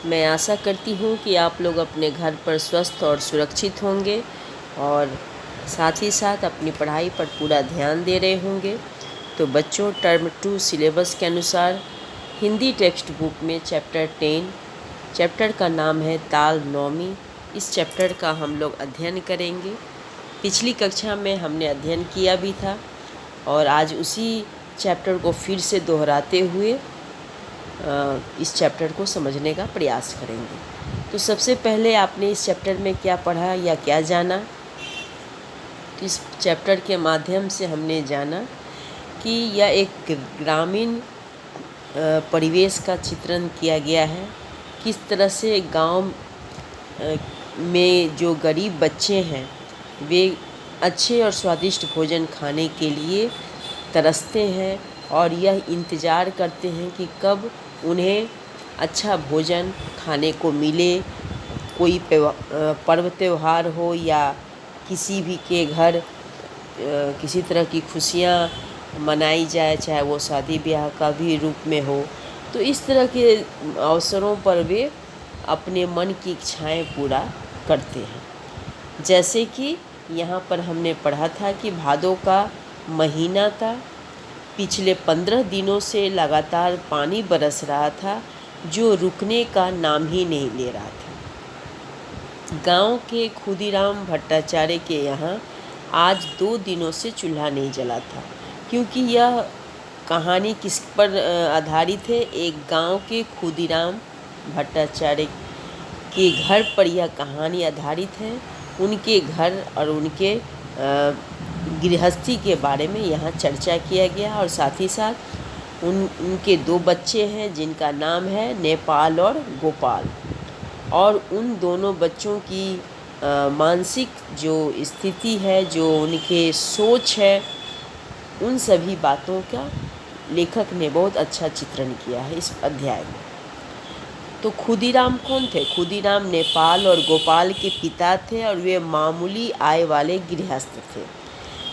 मैं आशा करती हूँ कि आप लोग अपने घर पर स्वस्थ और सुरक्षित होंगे और साथ ही साथ अपनी पढ़ाई पर पूरा ध्यान दे रहे होंगे। तो बच्चों, टर्म 2 सिलेबस के अनुसार हिंदी टेक्स्ट बुक में चैप्टर 10, चैप्टर का नाम है ताल नौमी। इस चैप्टर का हम लोग अध्ययन करेंगे। पिछली कक्षा में हमने अध्ययन किया भी था और आज उसी चैप्टर को फिर से दोहराते हुए इस चैप्टर को समझने का प्रयास करेंगे। तो सबसे पहले आपने इस चैप्टर में क्या पढ़ा या क्या जाना? तो इस चैप्टर के माध्यम से हमने जाना कि यह एक ग्रामीण परिवेश का चित्रण किया गया है। किस तरह से गांव में जो गरीब बच्चे हैं वे अच्छे और स्वादिष्ट भोजन खाने के लिए तरसते हैं और यह इंतज़ार करते हैं कि कब उन्हें अच्छा भोजन खाने को मिले। कोई पर्व त्यौहार हो या किसी भी के घर किसी तरह की खुशियाँ मनाई जाए, चाहे वो शादी ब्याह का भी रूप में हो, तो इस तरह के अवसरों पर वे अपने मन की इच्छाएं पूरा करते हैं। जैसे कि यहाँ पर हमने पढ़ा था कि भादों का महीना था, पिछले 15 दिनों से लगातार पानी बरस रहा था जो रुकने का नाम ही नहीं ले रहा था। गांव के खुदीराम भट्टाचार्य के यहाँ आज 2 दिनों से चूल्हा नहीं जला था, क्योंकि यह कहानी किस पर आधारित है? एक गांव के खुदीराम भट्टाचार्य के घर पर यह कहानी आधारित है। उनके घर और उनके गृहस्थी के बारे में यहाँ चर्चा किया गया और साथ ही साथ उनके 2 बच्चे हैं जिनका नाम है नेपाल और गोपाल, और उन दोनों बच्चों की मानसिक जो स्थिति है, जो उनके सोच है, उन सभी बातों का लेखक ने बहुत अच्छा चित्रण किया है इस अध्याय में। तो खुदीराम कौन थे? खुदीराम नेपाल और गोपाल के पिता थे और वे मामूली आय वाले गृहस्थ थे।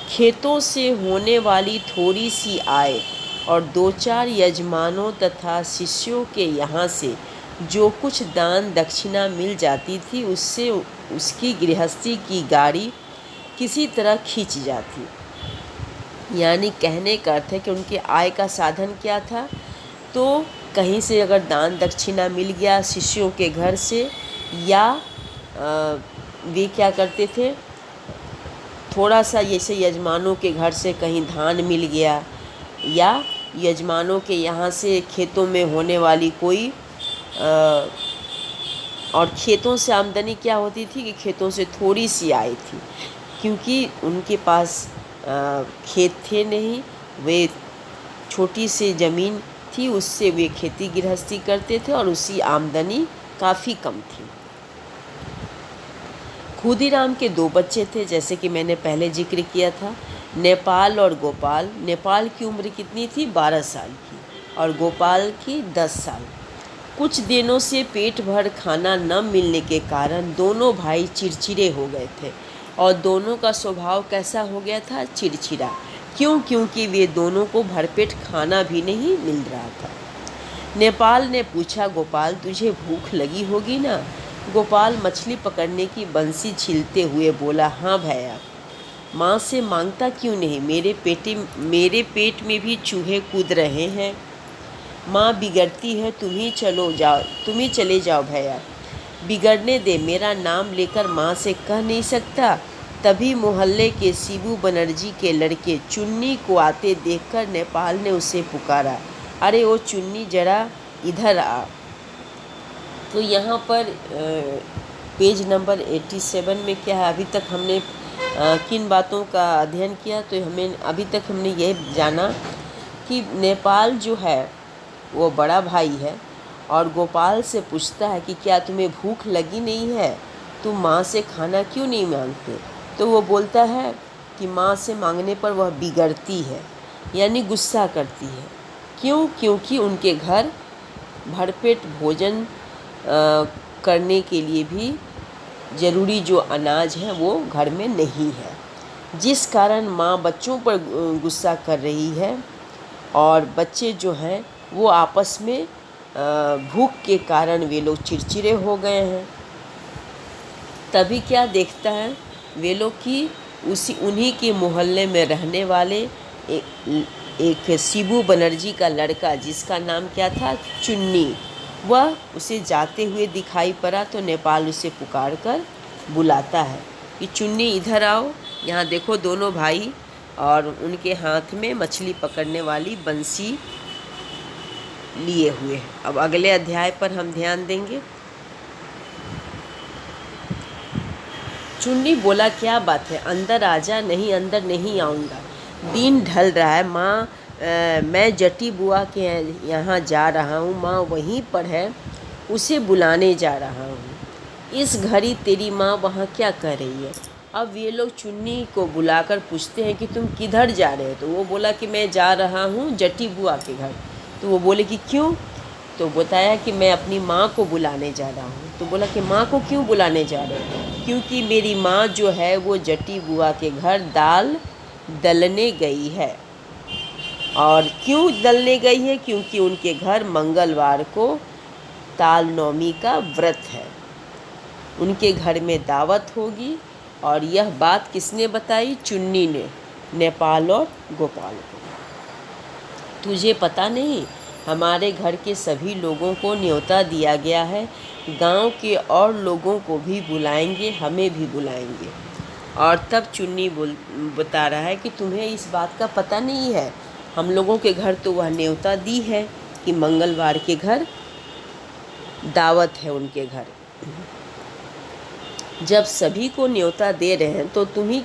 खेतों से होने वाली थोड़ी सी आय और 2-4 यजमानों तथा शिष्यों के यहाँ से जो कुछ दान दक्षिणा मिल जाती थी, उससे उसकी गृहस्थी की गाड़ी किसी तरह खींच जाती। यानी कहने का अर्थ है कि उनके आय का साधन क्या था? तो कहीं से अगर दान दक्षिणा मिल गया शिष्यों के घर से, या वे क्या करते थे, थोड़ा सा जैसे यजमानों के घर से कहीं धान मिल गया, या यजमानों के यहाँ से खेतों में होने वाली कोई और खेतों से आमदनी क्या होती थी कि खेतों से थोड़ी सी आई थी, क्योंकि उनके पास खेत थे नहीं, वे छोटी सी ज़मीन थी, उससे वे खेती गृहस्थी करते थे और उसी आमदनी काफ़ी कम थी। खुदीराम के 2 बच्चे थे, जैसे कि मैंने पहले जिक्र किया था, नेपाल और गोपाल। नेपाल की उम्र कितनी थी? 12 साल की, और गोपाल की 10 साल। कुछ दिनों से पेट भर खाना न मिलने के कारण दोनों भाई चिड़चिड़े हो गए थे, और दोनों का स्वभाव कैसा हो गया था? चिड़चिड़ा। क्यों? क्योंकि वे दोनों को भरपेट खाना भी नहीं मिल रहा था। नेपाल ने पूछा, गोपाल तुझे भूख लगी होगी ना? गोपाल मछली पकड़ने की बंसी छीलते हुए बोला, हाँ भैया। माँ से मांगता क्यों नहीं? मेरे पेट में भी चूहे कूद रहे हैं। माँ बिगड़ती है, तुम ही चले जाओ भैया। बिगड़ने दे, मेरा नाम लेकर माँ से कह नहीं सकता? तभी मोहल्ले के शिबू बनर्जी के लड़के चुन्नी को आते देखकर नेपाल ने उसे पुकारा, अरे ओ चुन्नी जरा इधर आ। तो यहाँ पर पेज नंबर 87 में क्या है? अभी तक हमने किन बातों का अध्ययन किया? तो अभी तक हमने यह जाना कि नेपाल जो है वो बड़ा भाई है और गोपाल से पूछता है कि क्या तुम्हें भूख लगी नहीं है? तुम माँ से खाना क्यों नहीं मांगते? तो वो बोलता है कि माँ से मांगने पर वह बिगड़ती है, यानी गुस्सा करती है। क्यों? क्योंकि उनके घर भरपेट भोजन करने के लिए भी ज़रूरी जो अनाज है वो घर में नहीं है, जिस कारण माँ बच्चों पर गुस्सा कर रही है और बच्चे जो हैं वो आपस में भूख के कारण वे लोग चिड़चिड़े हो गए हैं। तभी क्या देखता है वे लोग कि उन्हीं के मोहल्ले में रहने वाले एक शिबू बनर्जी का लड़का, जिसका नाम क्या था, चुन्नी, वह उसे जाते हुए दिखाई पड़ा। तो नेपाल उसे पुकार कर बुलाता है कि चुन्नी इधर आओ, यहाँ देखो दोनों भाई, और उनके हाथ में मछली पकड़ने वाली बंसी लिए हुए हैं। अब अगले अध्याय पर हम ध्यान देंगे। चुन्नी बोला, क्या बात है, अंदर आजा। नहीं, अंदर नहीं आऊँगा, दिन ढल रहा है। माँ, मैं जटी बुआ के यहाँ जा रहा हूँ, माँ वहीं पर है, उसे बुलाने जा रहा हूँ। इस घड़ी तेरी माँ वहाँ क्या कर रही है? अब ये लोग चुन्नी को बुलाकर पूछते हैं कि तुम किधर जा रहे हो? तो वो बोला कि मैं जा रहा हूँ जटी बुआ के घर। तो वो बोले कि क्यों? तो बताया कि मैं अपनी माँ को बुलाने जा रहा हूँ। तो बोला कि माँ को क्यों बुलाने जा रहे हो? क्योंकि मेरी माँ जो है वो जटी बुआ के घर दाल दलने गई है। और क्यों दलने गई है? क्योंकि उनके घर मंगलवार को ताल नौमी का व्रत है, उनके घर में दावत होगी। और यह बात किसने बताई? चुन्नी ने, नेपाल और गोपाल को। तुझे पता नहीं, हमारे घर के सभी लोगों को न्योता दिया गया है, गांव के और लोगों को भी बुलाएंगे, हमें भी बुलाएंगे। और तब चुन्नी बता रहा है कि तुम्हें इस बात का पता नहीं है, हम लोगों के घर तो वह न्योता दी है कि मंगलवार के घर दावत है उनके घर। जब सभी को न्योता दे रहे हैं तो तुम्ही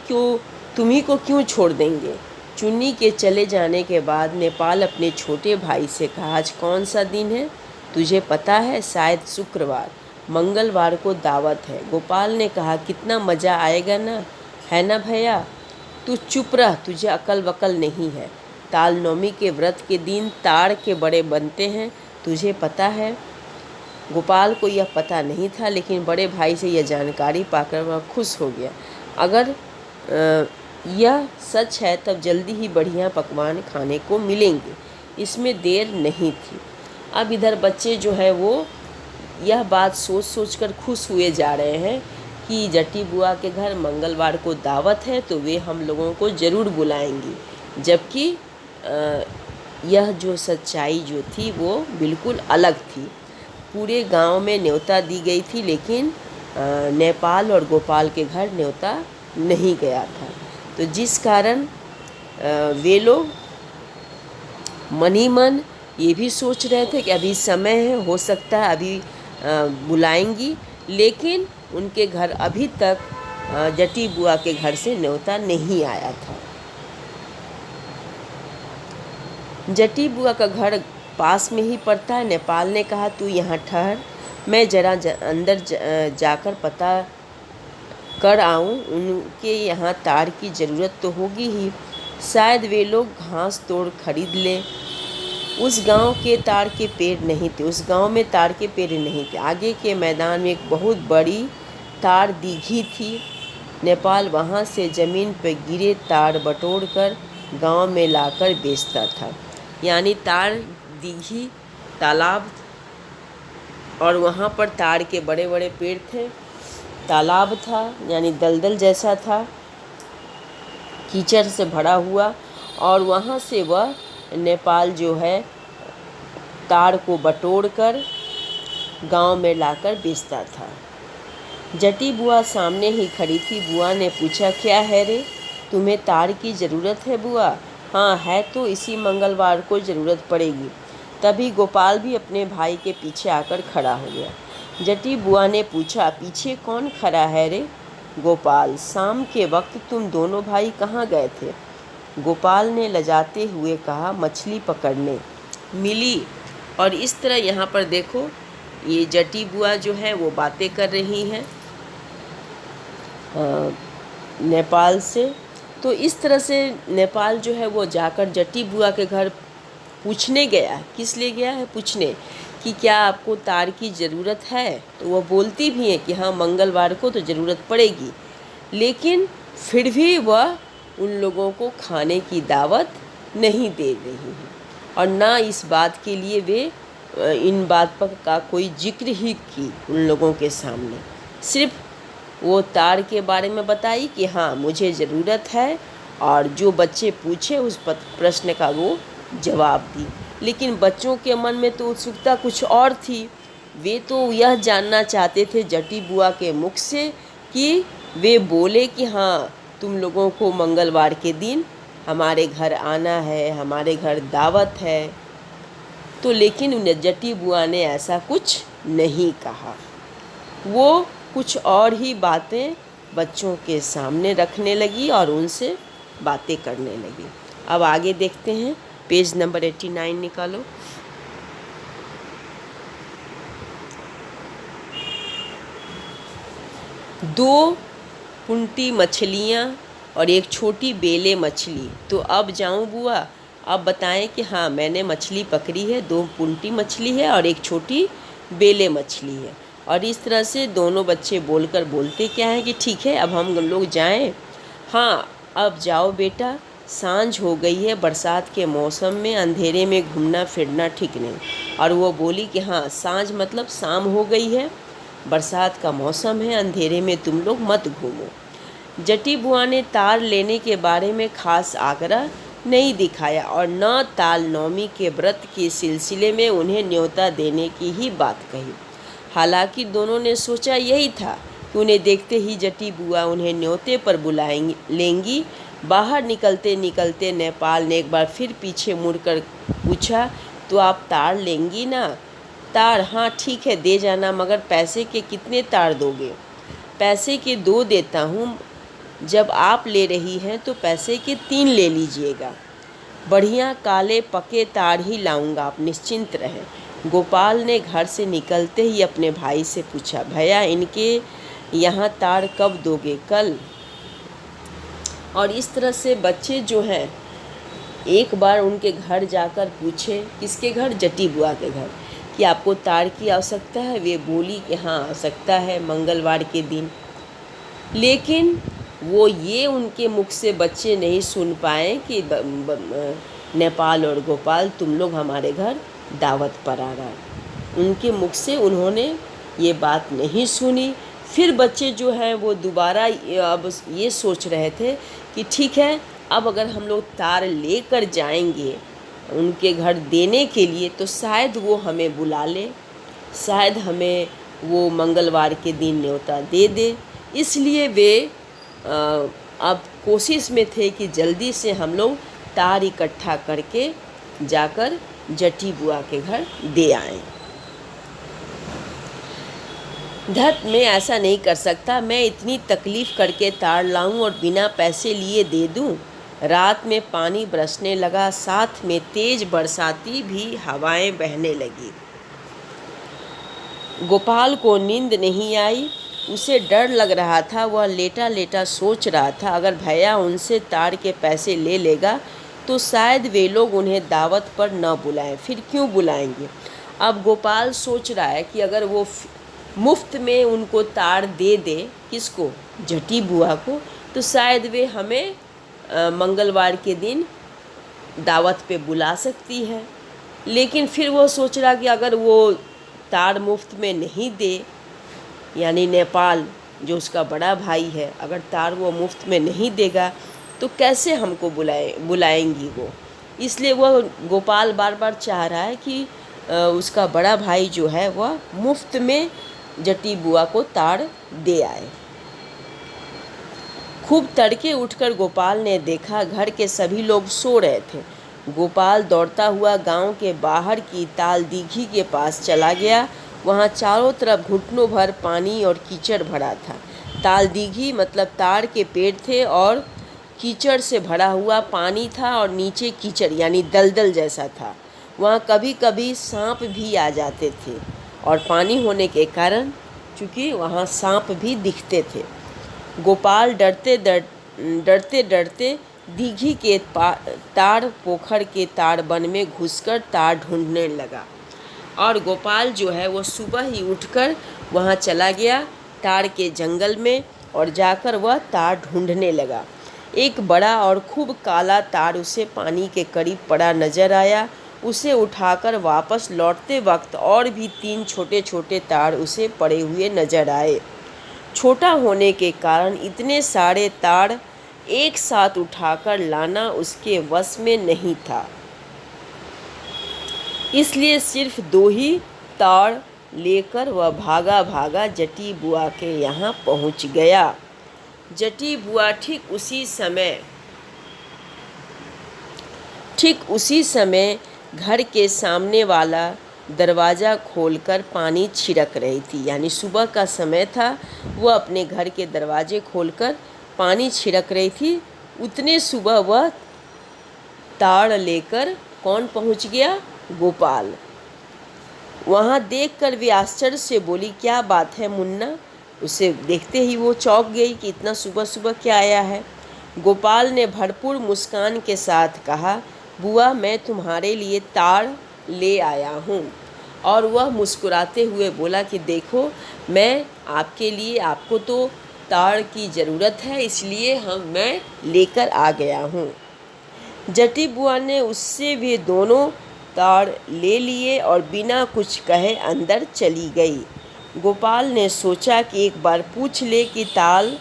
को क्यों छोड़ देंगे? चुन्नी के चले जाने के बाद नेपाल अपने छोटे भाई से कहा, आज कौन सा दिन है तुझे पता है? शायद शुक्रवार, मंगलवार को दावत है। गोपाल ने कहा, कितना मज़ा आएगा ना, है ना भैया? तू चुप रह, तुझे अकल वकल नहीं है। ताल नौमी के व्रत के दिन ताड़ के बड़े बनते हैं, तुझे पता है? गोपाल को यह पता नहीं था, लेकिन बड़े भाई से यह जानकारी पाकर वह खुश हो गया। अगर यह सच है तब जल्दी ही बढ़िया पकवान खाने को मिलेंगे, इसमें देर नहीं थी। अब इधर बच्चे जो है वो यह बात सोच सोच कर खुश हुए जा रहे हैं कि जटी बुआ के घर मंगलवार को दावत है तो वे हम लोगों को ज़रूर बुलाएंगी। जबकि यह जो सच्चाई जो थी वो बिल्कुल अलग थी। पूरे गांव में न्योता दी गई थी, लेकिन नेपाल और गोपाल के घर न्योता नहीं गया था। तो जिस कारण वे लोग मन ही मन ये भी सोच रहे थे कि अभी समय है, हो सकता है अभी बुलाएंगी, लेकिन उनके घर अभी तक जटी बुआ के घर से न्योता नहीं आया था। जटी बुआ का घर पास में ही पड़ता है। नेपाल ने कहा, तू यहाँ ठहर, मैं ज़रा अंदर जाकर पता कर आऊँ, उनके यहाँ तार की ज़रूरत तो होगी ही, शायद वे लोग घास तोड़ खरीद लें। उस गांव के तार के पेड़ नहीं थे, उस गांव में तार के पेड़ नहीं थे। आगे के मैदान में एक बहुत बड़ी तार दीघी थी। नेपाल वहाँ से ज़मीन पर गिरे तार बटोर कर गाँव में लाकर बेचता था। यानी तार दीघी तालाब, और वहाँ पर तार के बड़े बड़े पेड़ थे, तालाब था यानी दलदल जैसा था, कीचड़ से भरा हुआ, और वहाँ से वह नेपाल जो है तार को बटोर कर गांव में लाकर बेचता था। जटी बुआ सामने ही खड़ी थी। बुआ ने पूछा, क्या है रे, तुम्हें तार की ज़रूरत है बुआ? हाँ है, तो इसी मंगलवार को ज़रूरत पड़ेगी। तभी गोपाल भी अपने भाई के पीछे आकर खड़ा हो गया। जटी बुआ ने पूछा, पीछे कौन खड़ा है रे? गोपाल, शाम के वक्त तुम दोनों भाई कहाँ गए थे? गोपाल ने लजाते हुए कहा, मछली पकड़ने। मिली। और इस तरह यहाँ पर देखो, ये जटी बुआ जो है वो बातें कर रही हैं नेपाल से। तो इस तरह से नेपाल जो है वो जाकर जटी बुआ के घर पूछने गया। किस लिए गया है? पूछने कि क्या आपको तार की ज़रूरत है? तो वह बोलती भी है कि हाँ मंगलवार को तो ज़रूरत पड़ेगी, लेकिन फिर भी वह उन लोगों को खाने की दावत नहीं दे रही है, और ना इस बात के लिए वे इन बात पर का कोई जिक्र ही की उन लोगों के सामने। सिर्फ वो तार के बारे में बताई कि हाँ मुझे ज़रूरत है, और जो बच्चे पूछे उस प्रश्न का वो जवाब दी। लेकिन बच्चों के मन में तो उत्सुकता कुछ और थी। वे तो यह जानना चाहते थे जटी बुआ के मुख से कि वे बोले कि हाँ तुम लोगों को मंगलवार के दिन हमारे घर आना है, हमारे घर दावत है। तो लेकिन जटी बुआ ने ऐसा कुछ नहीं कहा। वो कुछ और ही बातें बच्चों के सामने रखने लगी और उनसे बातें करने लगी। अब आगे देखते हैं, पेज नंबर 89 निकालो। दो पुंटी मछलियाँ और एक छोटी बेले मछली। तो अब जाऊँ बुआ, अब बताएं कि हाँ मैंने मछली पकड़ी है, 2 पुंटी मछली है और एक छोटी बेले मछली है। और इस तरह से दोनों बच्चे बोलते क्या है कि ठीक है अब हम लोग जाएं। हाँ अब जाओ बेटा, सांझ हो गई है, बरसात के मौसम में अंधेरे में घूमना फिरना ठीक नहीं। और वो बोली कि हाँ सांझ मतलब शाम हो गई है, बरसात का मौसम है, अंधेरे में तुम लोग मत घूमो। जटी बुआ ने तार लेने के बारे में खास आग्रह नहीं दिखाया और न ताल नौमी के व्रत के सिलसिले में उन्हें न्योता देने की ही बात कही। हालांकि दोनों ने सोचा यही था कि उन्हें देखते ही जटी बुआ उन्हें न्योते पर लेंगी। बाहर निकलते निकलते नेपाल ने एक बार फिर पीछे मुड़कर पूछा, तो आप तार लेंगी ना? तार? हाँ ठीक है दे जाना, मगर पैसे के कितने तार दोगे? पैसे के 2 देता हूँ, जब आप ले रही हैं तो पैसे के 3 ले लीजिएगा। बढ़िया काले पके तार ही लाऊंगा, आप निश्चिंत रहें। गोपाल ने घर से निकलते ही अपने भाई से पूछा, भैया इनके यहाँ तार कब दोगे? कल? और इस तरह से बच्चे जो हैं एक बार उनके घर जाकर पूछे, किसके घर? जटी बुआ के घर, कि आपको तार की आवश्यकता है? वे बोली कि हाँ आवश्यकता है मंगलवार के दिन। लेकिन वो ये उनके मुख से बच्चे नहीं सुन पाए कि नेपाल और गोपाल तुम लोग हमारे घर दावत पर आ रहा है। उनके मुख से उन्होंने ये बात नहीं सुनी। फिर बच्चे जो हैं वो दोबारा अब ये सोच रहे थे कि ठीक है अब अगर हम लोग तार लेकर जाएंगे उनके घर देने के लिए तो शायद वो हमें बुला ले, शायद हमें वो मंगलवार के दिन न्योता दे दे। इसलिए वे अब कोशिश में थे कि जल्दी से हम लोग तार इकट्ठा करके जाकर जटी बुआ के घर दे आएं। धत मैं ऐसा नहीं कर सकता, मैं इतनी तकलीफ़ करके तार लाऊं और बिना पैसे लिए दे दूं। रात में पानी बरसने लगा, साथ में तेज बरसाती भी हवाएं बहने लगी। गोपाल को नींद नहीं आई, उसे डर लग रहा था। वह लेटा लेटा सोच रहा था अगर भैया उनसे तार के पैसे ले लेगा तो शायद वे लोग उन्हें दावत पर न बुलाएं, फिर क्यों बुलाएंगे। अब गोपाल सोच रहा है कि अगर वो मुफ्त में उनको तार दे दे, किसको? जटी बुआ को, तो शायद वे हमें मंगलवार के दिन दावत पे बुला सकती है। लेकिन फिर वो सोच रहा कि अगर वो तार मुफ्त में नहीं दे, यानी नेपाल जो उसका बड़ा भाई है, अगर तार वो मुफ्त में नहीं देगा तो कैसे हमको बुलाएंगी वो। इसलिए वह गोपाल बार बार चाह रहा है कि उसका बड़ा भाई जो है वह मुफ्त में जटी बुआ को तार दे आए। खूब तड़के उठकर गोपाल ने देखा घर के सभी लोग सो रहे थे। गोपाल दौड़ता हुआ गांव के बाहर की ताल दीघी के पास चला गया। वहां चारों तरफ घुटनों भर पानी और कीचड़ भरा था। ताल दीघी मतलब तार के पेड़ थे और कीचड़ से भरा हुआ पानी था और नीचे कीचड़ यानी दलदल जैसा था। वहाँ कभी कभी सांप भी आ जाते थे और पानी होने के कारण चूँकि वहाँ सांप भी दिखते थे। गोपाल डरते डरते दीघी के तार पोखर के तार वन में घुसकर तार ढूंढने लगा। और गोपाल जो है वो सुबह ही उठकर वहाँ चला गया तार के जंगल में और जाकर वह तार ढूंढने लगा। एक बड़ा और खूब काला तार उसे पानी के करीब पड़ा नजर आया। उसे उठाकर वापस लौटते वक्त और भी 3 छोटे छोटे तार उसे पड़े हुए नजर आए। छोटा होने के कारण इतने सारे तार एक साथ उठाकर लाना उसके वश में नहीं था, इसलिए सिर्फ 2 ही तार लेकर वह भागा भागा जटी बुआ के यहाँ पहुँच गया। जटी बुआ ठीक उसी समय घर के सामने वाला दरवाज़ा खोलकर पानी छिड़क रही थी। यानी सुबह का समय था, वह अपने घर के दरवाजे खोलकर पानी छिड़क रही थी। उतने सुबह वह ताड़ लेकर कौन पहुंच गया? गोपाल। वहाँ देखकर वे आश्चर्य से बोली, क्या बात है मुन्ना? उसे देखते ही वो चौंक गई कि इतना सुबह सुबह क्या आया है। गोपाल ने भरपूर मुस्कान के साथ कहा, बुआ मैं तुम्हारे लिए ताड़ ले आया हूँ। और वह मुस्कुराते हुए बोला कि देखो मैं आपके लिए, आपको तो ताड़ की ज़रूरत है इसलिए मैं लेकर आ गया हूँ। जटी बुआ ने उससे वे दोनों ताड़ ले लिए और बिना कुछ कहे अंदर चली गई। गोपाल ने सोचा कि एक बार पूछ ले कि ताल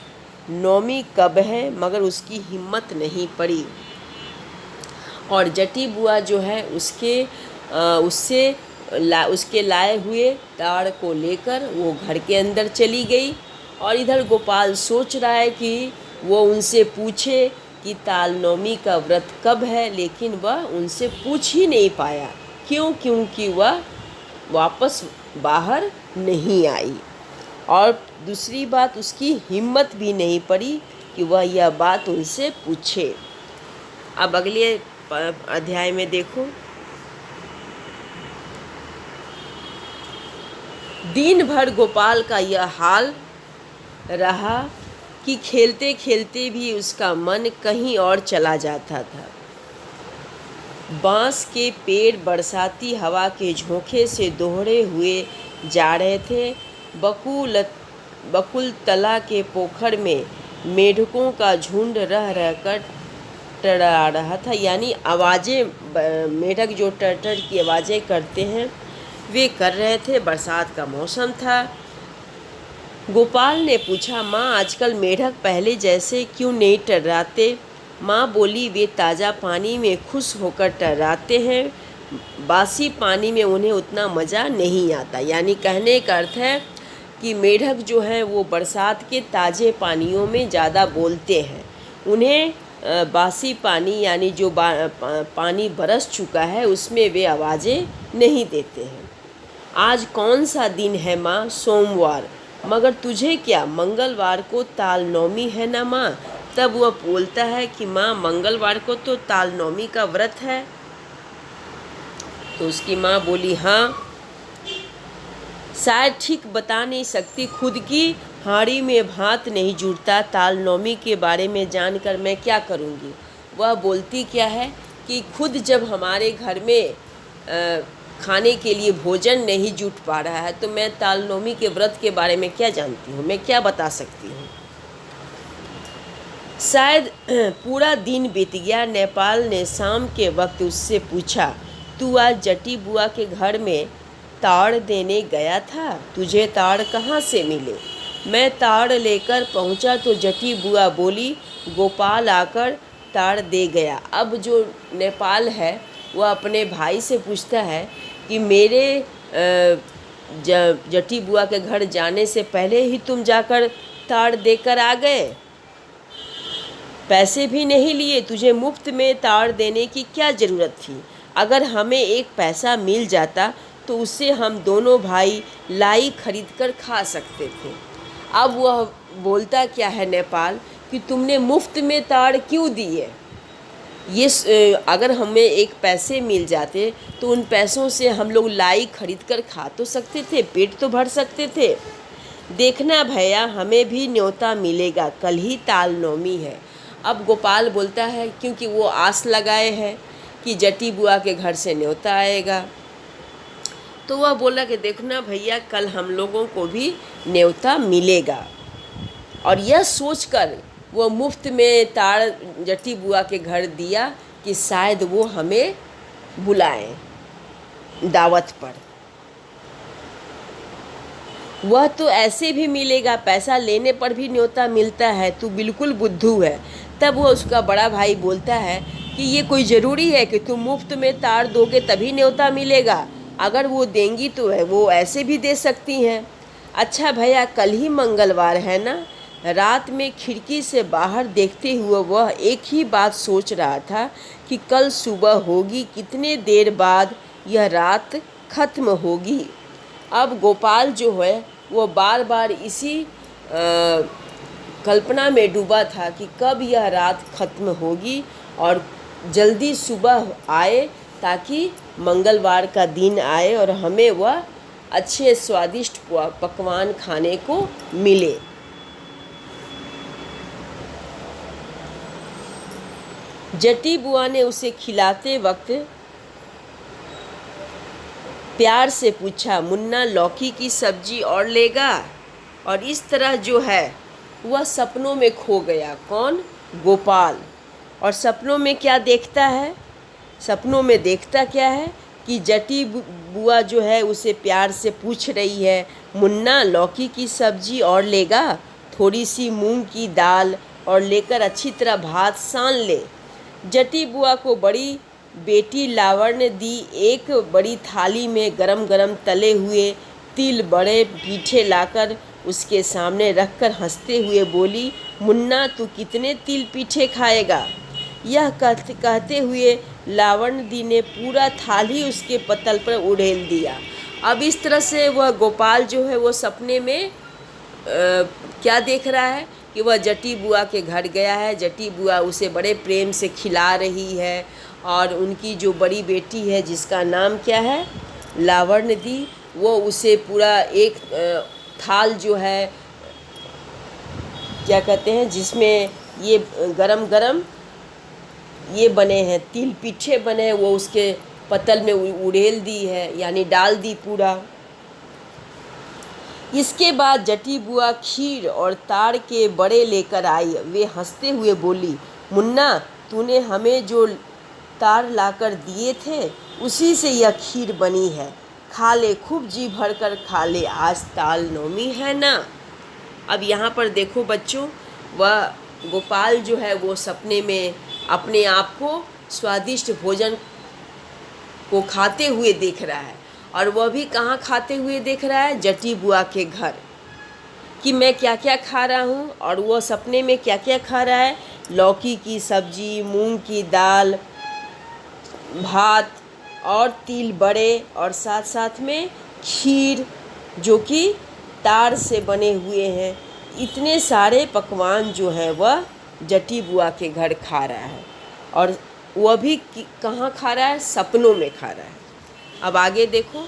नौमी कब है, मगर उसकी हिम्मत नहीं पड़ी और जटी बुआ जो है उसके लाए हुए ताड़ को लेकर वो घर के अंदर चली गई। और इधर गोपाल सोच रहा है कि वो उनसे पूछे कि ताल नौमी का व्रत कब है, लेकिन वह उनसे पूछ ही नहीं पाया। क्योंकि वह वापस बाहर नहीं आई और दूसरी बात उसकी हिम्मत भी नहीं पड़ी कि वह यह बात उनसे पूछे। अब अगले अध्याय में देखो। दिन भर गोपाल का यह हाल रहा कि खेलते खेलते भी उसका मन कहीं और चला जाता था। बांस के पेड़ बरसाती हवा के झोंके से दोहरे हुए जा रहे थे। बकुल तला के पोखर में मेढकों का झुंड रह रहकर टड़ा रहा था। यानी आवाज़ें, मेढक जो टर की आवाज़ें करते हैं वे कर रहे थे। बरसात का मौसम था। गोपाल ने पूछा, माँ आजकल मेढक पहले जैसे क्यों नहीं टर्राते? माँ बोली, वे ताज़ा पानी में खुश होकर टर्राते हैं, बासी पानी में उन्हें उतना मज़ा नहीं आता। यानी कहने का अर्थ है कि मेढक जो हैं वो बरसात के ताज़े पानियों में ज़्यादा बोलते हैं। उन्हें बासी पानी यानी जो पानी बरस चुका है उसमें वे आवाज़ें नहीं देते हैं। आज कौन सा दिन है माँ? सोमवार। मगर तुझे क्या, मंगलवार को ताल नौमी है ना माँ? तब वह बोलता है कि माँ मंगलवार को तो ताल नौमी का व्रत है। तो उसकी माँ बोली, हाँ शायद ठीक बता नहीं सकती, खुद की हाड़ी में भात नहीं जुड़ता, ताल नौमी के बारे में जानकर मैं क्या करूँगी। वह बोलती क्या है कि खुद जब हमारे घर में खाने के लिए भोजन नहीं जुट पा रहा है तो मैं ताल नौमी के व्रत के बारे में क्या जानती हूँ, मैं क्या बता सकती हूँ। शायद पूरा दिन बीत गया। नेपाल ने शाम के वक्त उससे पूछा, तू आज जटी बुआ के घर में ताड़ देने गया था? तुझे ताड़ कहाँ से मिले? मैं ताड़ लेकर पहुँचा तो जटी बुआ बोली, गोपाल आकर ताड़ दे गया। अब जो नेपाल है वह अपने भाई से पूछता है कि मेरे जटी बुआ के घर जाने से पहले ही तुम जाकर ताड़ देकर आ गए, पैसे भी नहीं लिए, तुझे मुफ्त में ताड़ देने की क्या ज़रूरत थी? अगर हमें एक पैसा मिल जाता तो उससे हम दोनों भाई लाई खरीद कर खा सकते थे। अब वह बोलता क्या है नेपाल कि तुमने मुफ्त में ताड़ क्यों दिए? ये अगर हमें एक पैसे मिल जाते तो उन पैसों से हम लोग लाई खरीद कर खा तो सकते थे, पेट तो भर सकते थे। देखना भैया, हमें भी न्योता मिलेगा, कल ही ताल नौमी है। अब गोपाल बोलता है क्योंकि वो आस लगाए हैं कि जटी बुआ के घर से न्योता आएगा, तो वह बोला कि देखना भैया, कल हम लोगों को भी न्योता मिलेगा। और यह सोचकर वो मुफ्त में ताड़ जटी बुआ के घर दिया कि शायद वो हमें बुलाएं। दावत पर। वह तो ऐसे भी मिलेगा, पैसा लेने पर भी न्योता मिलता है, तू बिल्कुल बुद्धू है। तब वो उसका बड़ा भाई बोलता है कि ये कोई ज़रूरी है कि तुम मुफ्त में तार दोगे तभी न्योता मिलेगा? अगर वो देंगी तो है वो ऐसे भी दे सकती हैं। अच्छा भैया, कल ही मंगलवार है ना? रात में खिड़की से बाहर देखते हुए वह एक ही बात सोच रहा था कि कल सुबह होगी, कितने देर बाद यह रात खत्म होगी। अब गोपाल जो है वो बार बार इसी कल्पना में डूबा था कि कब यह रात खत्म होगी और जल्दी सुबह आए, ताकि मंगलवार का दिन आए और हमें वह अच्छे स्वादिष्ट पकवान खाने को मिले। जटी बुआ ने उसे खिलाते वक्त प्यार से पूछा, मुन्ना लौकी की सब्जी और लेगा? और इस तरह जो है वह सपनों में खो गया। कौन? गोपाल। और सपनों में क्या देखता है? सपनों में देखता क्या है कि जटी बुआ जो है उसे प्यार से पूछ रही है, मुन्ना लौकी की सब्जी और लेगा? थोड़ी सी मूंग की दाल और लेकर अच्छी तरह भात सान ले। जटी बुआ को बड़ी बेटी लावण्य ने दी एक बड़ी थाली में गरम गरम तले हुए तिल बड़े पीठे लाकर उसके सामने रखकर हंसते हुए बोली, मुन्ना तू कितने तिल पीठे खाएगा? यह कहते हुए लावण्य दी ने पूरा थाली उसके पतल पर उड़ेल दिया। अब इस तरह से वह गोपाल जो है वो सपने में क्या देख रहा है कि वह जटी बुआ के घर गया है, जटी बुआ उसे बड़े प्रेम से खिला रही है और उनकी जो बड़ी बेटी है जिसका नाम क्या है, लावण्य दी, वो उसे पूरा एक थाल जो है क्या कहते हैं जिसमें ये गरम गरम ये बने हैं तिल पीठे बने हैं, वो उसके पतल में उड़ेल दी है, यानी डाल दी पूरा। इसके बाद जटी बुआ खीर और ताड़ के बड़े लेकर आई। वे हंसते हुए बोली, मुन्ना तूने हमें जो ताड़ लाकर दिए थे उसी से यह खीर बनी है, खा ले, खूब जी भर कर खा ले, आज ताल नवमी है ना। अब यहाँ पर देखो बच्चों, वह गोपाल जो है वो सपने में अपने आप को स्वादिष्ट भोजन को खाते हुए देख रहा है। और वह भी कहाँ खाते हुए देख रहा है? जटी बुआ के घर, कि मैं क्या क्या खा रहा हूँ। और वह सपने में क्या क्या खा रहा है? लौकी की सब्जी, मूंग की दाल, भात और तिल बड़े और साथ साथ में खीर जो कि ताड़ से बने हुए हैं। इतने सारे पकवान जो हैं वह जटी बुआ के घर खा रहा है। और वह भी कहाँ खा रहा है? सपनों में खा रहा है। अब आगे देखो,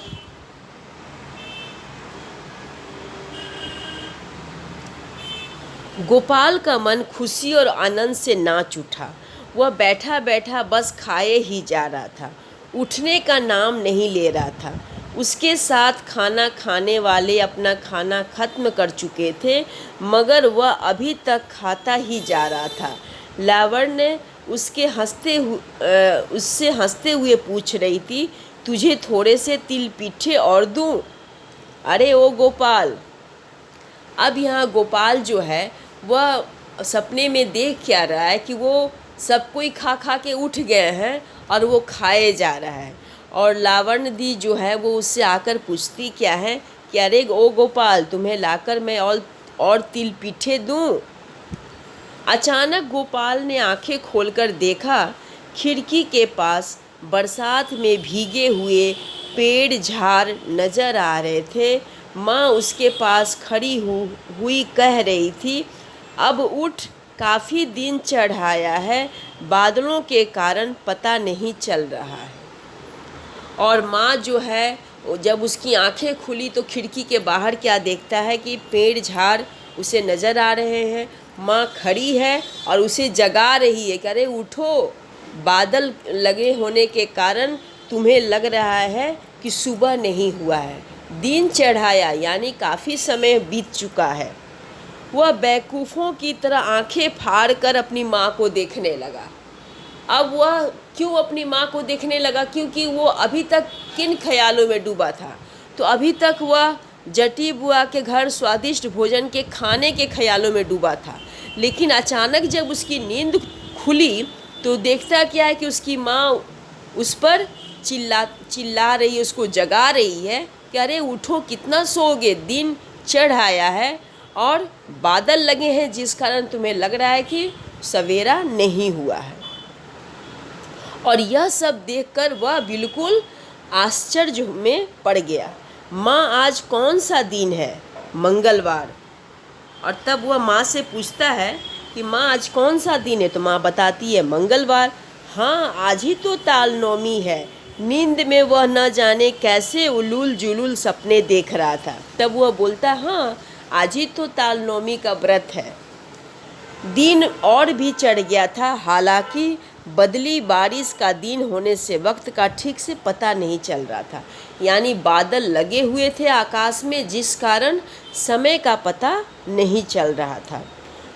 गोपाल का मन खुशी और आनंद से नाच उठा। वह बैठा बैठा बस खाए ही जा रहा था, उठने का नाम नहीं ले रहा था। उसके साथ खाना खाने वाले अपना खाना खत्म कर चुके थे, मगर वह अभी तक खाता ही जा रहा था। लावण्य ने उससे हंसते हुए पूछ रही थी, तुझे थोड़े से तिल पीठे और दूं? अरे ओ गोपाल। अब यहाँ गोपाल जो है वह सपने में देख क्या रहा है कि वो सब कोई खा खा के उठ गए हैं और वो खाए जा रहा है। और लावण्य दी जो है वो उससे आकर पूछती क्या है कि अरे ओ गोपाल, तुम्हें लाकर मैं और तिल पीठे दूं? अचानक गोपाल ने आंखें खोलकर देखा, खिड़की के पास बरसात में भीगे हुए पेड़ झाड़ नजर आ रहे थे। माँ उसके पास खड़ी हुई कह रही थी, अब उठ, काफ़ी दिन चढ़ाया है, बादलों के कारण पता नहीं चल रहा है। और माँ जो है जब उसकी आंखें खुली तो खिड़की के बाहर क्या देखता है कि पेड़ झाड़ उसे नज़र आ रहे हैं। माँ खड़ी है और उसे जगा रही है कि अरे उठो, बादल लगे होने के कारण तुम्हें लग रहा है कि सुबह नहीं हुआ है, दिन चढ़ाया यानी काफ़ी समय बीत चुका है। वह बेवकूफ़ों की तरह आंखें फाड़ कर अपनी माँ को देखने लगा। अब वह क्यों अपनी माँ को देखने लगा, क्योंकि वो अभी तक किन ख्यालों में डूबा था। तो अभी तक वह जटी बुआ के घर स्वादिष्ट भोजन के खाने के ख्यालों में डूबा था, लेकिन अचानक जब उसकी नींद खुली तो देखता क्या है कि उसकी माँ उस पर चिल्ला रही है, उसको जगा रही है कि अरे उठो, कितना सोओगे, दिन चढ़ आया है और बादल लगे हैं जिस कारण तुम्हें लग रहा है कि सवेरा नहीं हुआ है। और यह सब देखकर वह बिल्कुल आश्चर्य में पड़ गया। माँ, आज कौन सा दिन है? मंगलवार। और तब वह माँ से पूछता है कि माँ आज कौन सा दिन है? तो माँ बताती है मंगलवार। हाँ, आज ही तो ताल नौमी है। नींद में वह न जाने कैसे उलूल जुलूल सपने देख रहा था। तब वह बोलता, हाँ आज ही तो ताल नौमी का व्रत है। दिन और भी चढ़ गया था, हालांकि बदली बारिश का दिन होने से वक्त का ठीक से पता नहीं चल रहा था। यानी बादल लगे हुए थे आकाश में, जिस कारण समय का पता नहीं चल रहा था।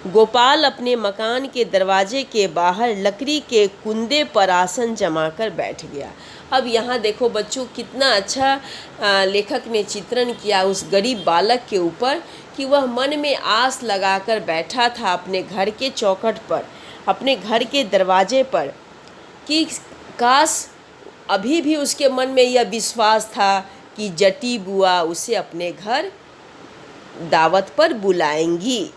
गोपाल अपने मकान के दरवाजे के बाहर लकड़ी के कुंदे पर आसन जमाकर बैठ गया। अब यहाँ देखो बच्चों, कितना अच्छा लेखक ने चित्रण किया उस गरीब बालक के ऊपर कि वह मन में आस लगाकर बैठा था अपने घर के चौखट पर, अपने घर के दरवाजे पर, कि काश अभी भी उसके मन में यह विश्वास था कि जटी बुआ उसे अपने घर दावत पर बुलाएंगी,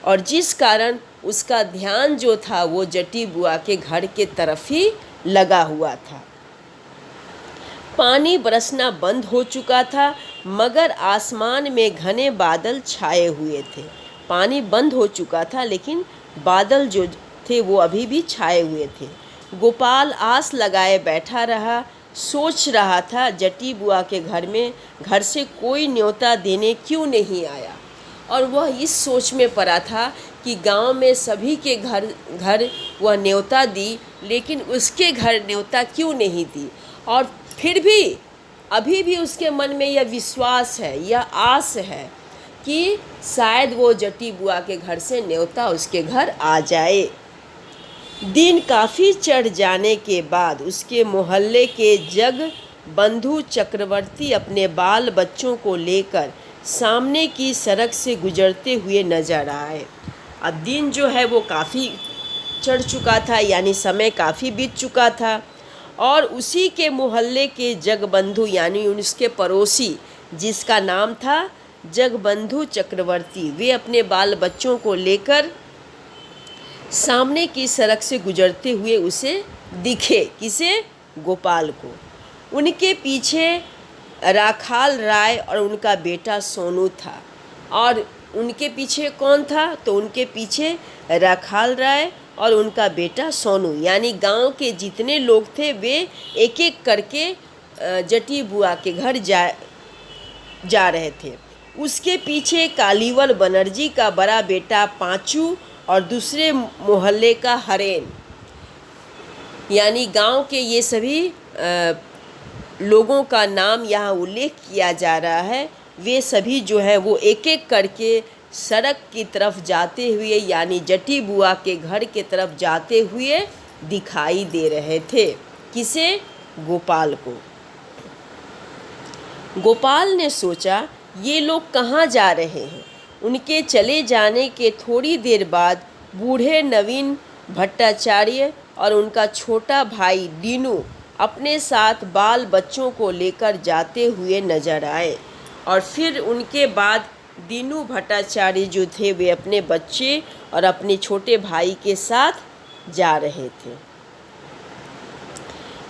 और जिस कारण उसका ध्यान जो था वो जटी बुआ के घर के तरफ ही लगा हुआ था। पानी बरसना बंद हो चुका था, मगर आसमान में घने बादल छाए हुए थे। पानी बंद हो चुका था लेकिन बादल जो थे वो अभी भी छाए हुए थे। गोपाल आस लगाए बैठा रहा, सोच रहा था जटी बुआ के घर से कोई न्योता देने क्यों नहीं आया। और वह इस सोच में पड़ा था कि गांव में सभी के घर वह न्योता दी, लेकिन उसके घर न्योता क्यों नहीं दी। और फिर भी अभी भी उसके मन में यह विश्वास है, यह आस है कि शायद वो जटी बुआ के घर से न्योता उसके घर आ जाए। दिन काफ़ी चढ़ जाने के बाद उसके मोहल्ले के जग बंधु चक्रवर्ती अपने बाल बच्चों को लेकर सामने की सड़क से गुजरते हुए नजर आए। अब दिन जो है वो काफ़ी चढ़ चुका था, यानी समय काफ़ी बीत चुका था, और उसी के मोहल्ले के जगबंधु यानी उसके पड़ोसी, जिसका नाम था जगबंधु चक्रवर्ती, वे अपने बाल बच्चों को लेकर सामने की सड़क से गुजरते हुए उसे दिखे। किसे? गोपाल को। उनके पीछे राखाल राय और उनका बेटा सोनू था। और उनके पीछे कौन था? तो उनके पीछे राखाल राय और उनका बेटा सोनू, यानी गांव के जितने लोग थे वे एक एक करके जटी बुआ के घर जा रहे थे। उसके पीछे कालीवर बनर्जी का बड़ा बेटा पांचू और दूसरे मोहल्ले का हरेन, यानी गांव के ये सभी लोगों का नाम यहाँ उल्लेख किया जा रहा है। वे सभी जो है वो एक एक करके सड़क की तरफ जाते हुए, यानी जटी बुआ के घर के तरफ जाते हुए दिखाई दे रहे थे। किसे? गोपाल को। गोपाल ने सोचा ये लोग कहाँ जा रहे हैं। उनके चले जाने के थोड़ी देर बाद बूढ़े नवीन भट्टाचार्य और उनका छोटा भाई दीनू अपने साथ बाल बच्चों को लेकर जाते हुए नजर आए। और फिर उनके बाद दीनू भट्टाचार्य जो थे वे अपने बच्चे और अपने छोटे भाई के साथ जा रहे थे।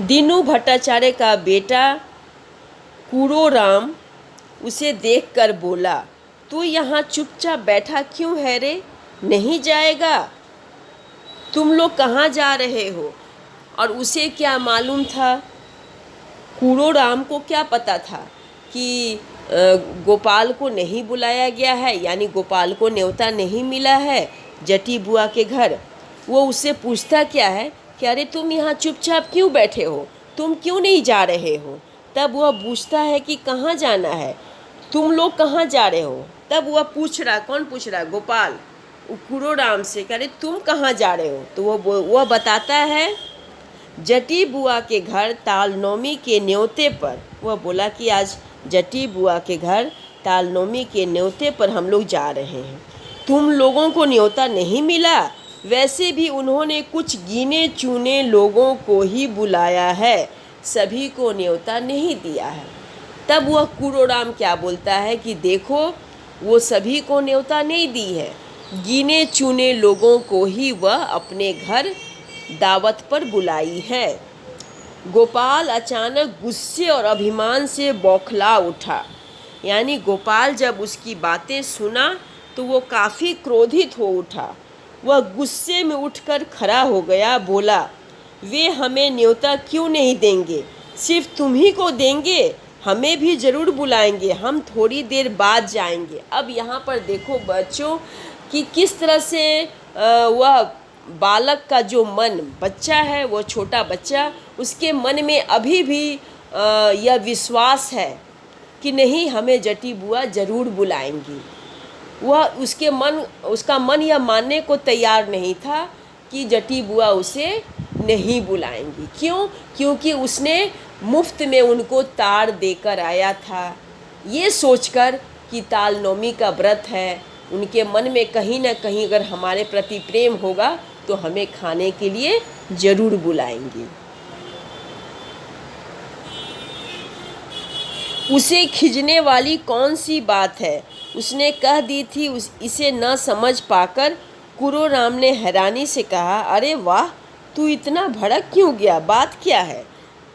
दीनू भट्टाचार्य का बेटा कूड़ोराम उसे देखकर बोला, तू यहाँ चुपचाप बैठा क्यों है रे? नहीं जाएगा? तुम लोग कहाँ जा रहे हो? और उसे क्या मालूम था, कूड़ोराम को क्या पता था कि गोपाल को नहीं बुलाया गया है, यानी गोपाल को न्योता नहीं मिला है जटी बुआ के घर। वो उससे पूछता क्या है कि अरे तुम यहाँ चुपचाप क्यों बैठे हो, तुम क्यों नहीं जा रहे हो? तब वह पूछता है कि कहाँ जाना है, तुम लोग कहाँ जा रहे हो? तब वह पूछ रहा, कौन पूछ रहा? गोपाल कूड़ोराम से, कह रहे तुम कहाँ जा रहे हो? तो वह बताता है जटी बुआ के घर तालनौमी के न्योते पर, वह बोला कि आज जटी बुआ के घर तालनौमी के न्योते पर हम लोग जा रहे हैं। तुम लोगों को न्योता नहीं मिला? वैसे भी उन्होंने कुछ गिने चुने लोगों को ही बुलाया है, सभी को न्योता नहीं दिया है। तब वह कुरोराम क्या बोलता है कि देखो, वो सभी को न्योता नहीं दी है, गिने चुने लोगों को ही वह अपने घर दावत पर बुलाई है। गोपाल अचानक गुस्से और अभिमान से बौखला उठा। यानी गोपाल जब उसकी बातें सुना तो वो काफ़ी क्रोधित हो उठा। वह गुस्से में उठकर खड़ा हो गया, बोला, वे हमें न्योता क्यों नहीं देंगे? सिर्फ तुम ही को देंगे? हमें भी ज़रूर बुलाएंगे, हम थोड़ी देर बाद जाएंगे। अब यहाँ पर देखो बच्चों कि किस तरह से वह बालक का जो मन, बच्चा है, वो छोटा बच्चा, उसके मन में अभी भी यह विश्वास है कि नहीं, हमें जटी बुआ ज़रूर बुलाएंगी। वह उसका मन यह मानने को तैयार नहीं था कि जटी बुआ उसे नहीं बुलाएंगी। क्यों? क्योंकि उसने मुफ्त में उनको तार देकर आया था, ये सोचकर कि तालनौमी का व्रत है। उनके मन में कहीं ना कहीं अगर हमारे प्रति प्रेम होगा तो हमें खाने के लिए ज़रूर बुलाएंगे। उसे खिजने वाली कौन सी बात है? उसने कह दी थी। इसे न समझ पाकर कुरोराम ने हैरानी से कहा, अरे वाह, तू इतना भड़क क्यों गया? बात क्या है?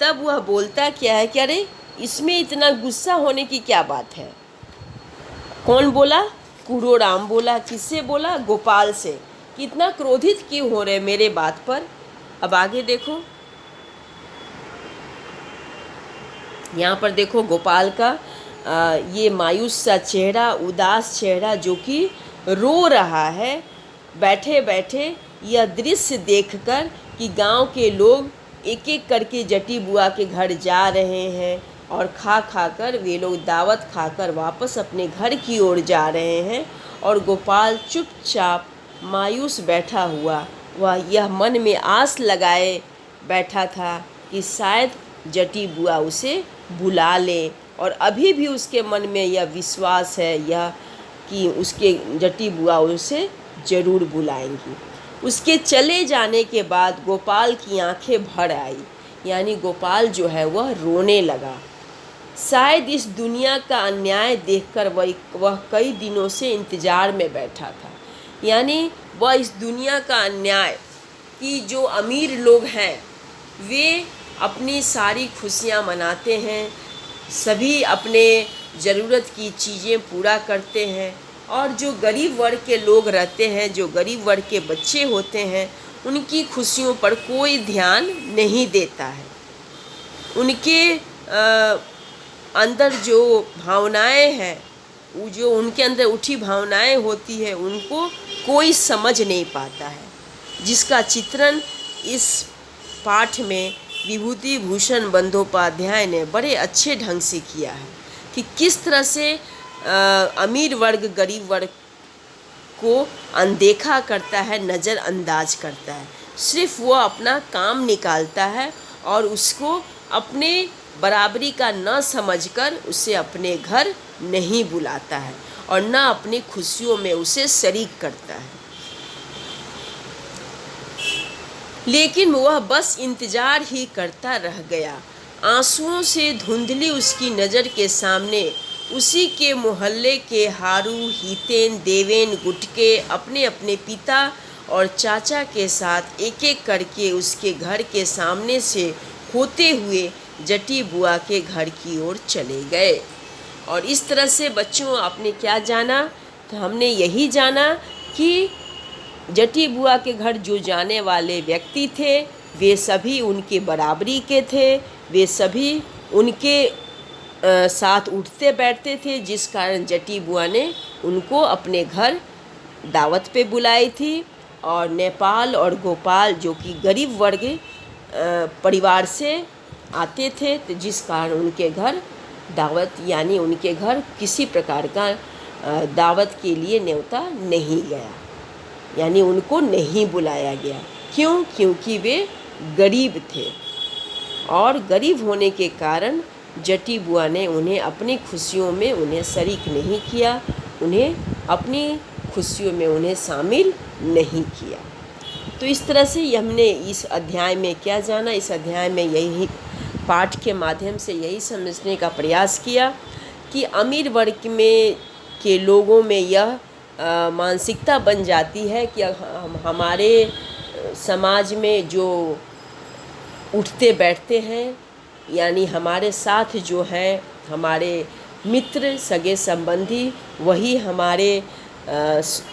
तब वह बोलता क्या है कि अरे, इसमें इतना गुस्सा होने की क्या बात है? कौन बोला? कुरोराम बोला। किससे बोला? गोपाल से। कितना क्रोधित क्यों हो रहे मेरे बात पर? अब आगे देखो, यहाँ पर देखो गोपाल का ये मायूस सा चेहरा, उदास चेहरा, जो कि रो रहा है बैठे बैठे यह दृश्य देखकर कि गांव के लोग एक एक करके जटी बुआ के घर जा रहे हैं और खा कर वे लोग दावत खाकर वापस अपने घर की ओर जा रहे हैं, और गोपाल चुपचाप मायूस बैठा हुआ, वह यह मन में आस लगाए बैठा था कि शायद जटी बुआ उसे बुला ले, और अभी भी उसके मन में यह विश्वास है यह कि उसके जटी बुआ उसे ज़रूर बुलाएंगी। उसके चले जाने के बाद गोपाल की आंखें भर आई। यानी गोपाल जो है वह रोने लगा। शायद इस दुनिया का अन्याय देखकर वह कई दिनों से इंतज़ार में बैठा था। यानी वह इस दुनिया का अन्याय कि जो अमीर लोग हैं वे अपनी सारी खुशियाँ मनाते हैं, सभी अपने ज़रूरत की चीज़ें पूरा करते हैं, और जो गरीब वर्ग के लोग रहते हैं, जो गरीब वर्ग के बच्चे होते हैं, उनकी खुशियों पर कोई ध्यान नहीं देता है। उनके अंदर जो भावनाएं हैं, वो जो उनके अंदर उठी भावनाएं होती है, उनको कोई समझ नहीं पाता है, जिसका चित्रण इस पाठ में विभूति भूषण बंदोपाध्याय ने बड़े अच्छे ढंग से किया है कि किस तरह से अमीर वर्ग गरीब वर्ग को अनदेखा करता है, नज़रअंदाज करता है। सिर्फ वो अपना काम निकालता है और उसको अपने बराबरी का न समझकर उसे अपने घर नहीं बुलाता है और न अपनी खुशियों में उसे शरीक करता है। लेकिन वह बस इंतज़ार ही करता रह गया। आंसुओं से धुंधली उसकी नज़र के सामने उसी के मोहल्ले के हारू, हितेन, देवेन, गुटके अपने अपने पिता और चाचा के साथ एक एक करके उसके घर के सामने से होते हुए जटी बुआ के घर की ओर चले गए। और इस तरह से बच्चों आपने क्या जाना? तो हमने यही जाना कि जटी बुआ के घर जो जाने वाले व्यक्ति थे वे सभी उनके बराबरी के थे, वे सभी उनके साथ उठते बैठते थे, जिस कारण जटी बुआ ने उनको अपने घर दावत पे बुलाई थी। और नेपाल और गोपाल जो कि गरीब वर्ग परिवार से आते थे, तो जिस कारण उनके घर दावत यानी उनके घर किसी प्रकार का दावत के लिए न्योता नहीं गया, यानी उनको नहीं बुलाया गया। क्यों? क्योंकि वे गरीब थे और गरीब होने के कारण जट्टी बुआ ने उन्हें अपनी खुशियों में उन्हें शरीक नहीं किया, उन्हें अपनी खुशियों में उन्हें शामिल नहीं किया। तो इस तरह से हमने इस अध्याय में क्या जाना, इस अध्याय में यही पाठ के माध्यम से यही समझने का प्रयास किया कि अमीर वर्ग में के लोगों में यह मानसिकता बन जाती है कि हमारे समाज में जो उठते बैठते हैं, यानी हमारे साथ जो है हमारे मित्र सगे संबंधी, वही हमारे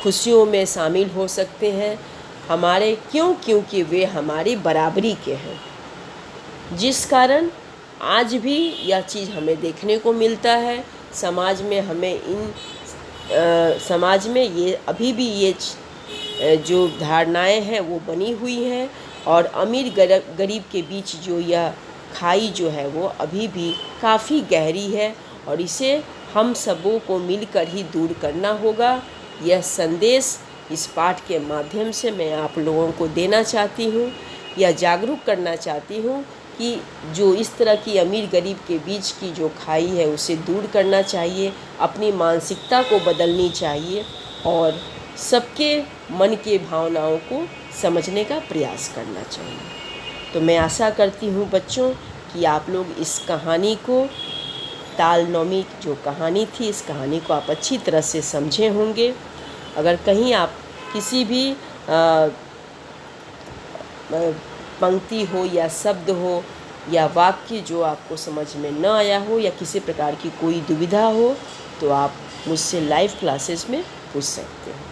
खुशियों में शामिल हो सकते हैं हमारे, क्योंकि वे हमारी बराबरी के हैं। जिस कारण आज भी यह चीज़ हमें देखने को मिलता है समाज में, हमें समाज में ये अभी भी ये जो धारणाएं हैं वो बनी हुई हैं और अमीर गरीब के बीच जो यह खाई जो है वो अभी भी काफ़ी गहरी है और इसे हम सबों को मिलकर ही दूर करना होगा। यह संदेश इस पाठ के माध्यम से मैं आप लोगों को देना चाहती हूँ, या जागरूक करना चाहती हूँ कि जो इस तरह की अमीर गरीब के बीच की जो खाई है उसे दूर करना चाहिए, अपनी मानसिकता को बदलनी चाहिए और सबके मन के भावनाओं को समझने का प्रयास करना चाहिए। तो मैं आशा करती हूँ बच्चों कि आप लोग इस कहानी को, ताल नौमी जो कहानी थी, इस कहानी को आप अच्छी तरह से समझे होंगे। अगर कहीं आप किसी भी पंक्ति हो या शब्द हो या वाक्य जो आपको समझ में न आया हो या किसी प्रकार की कोई दुविधा हो तो आप मुझसे लाइव क्लासेस में पूछ सकते हो।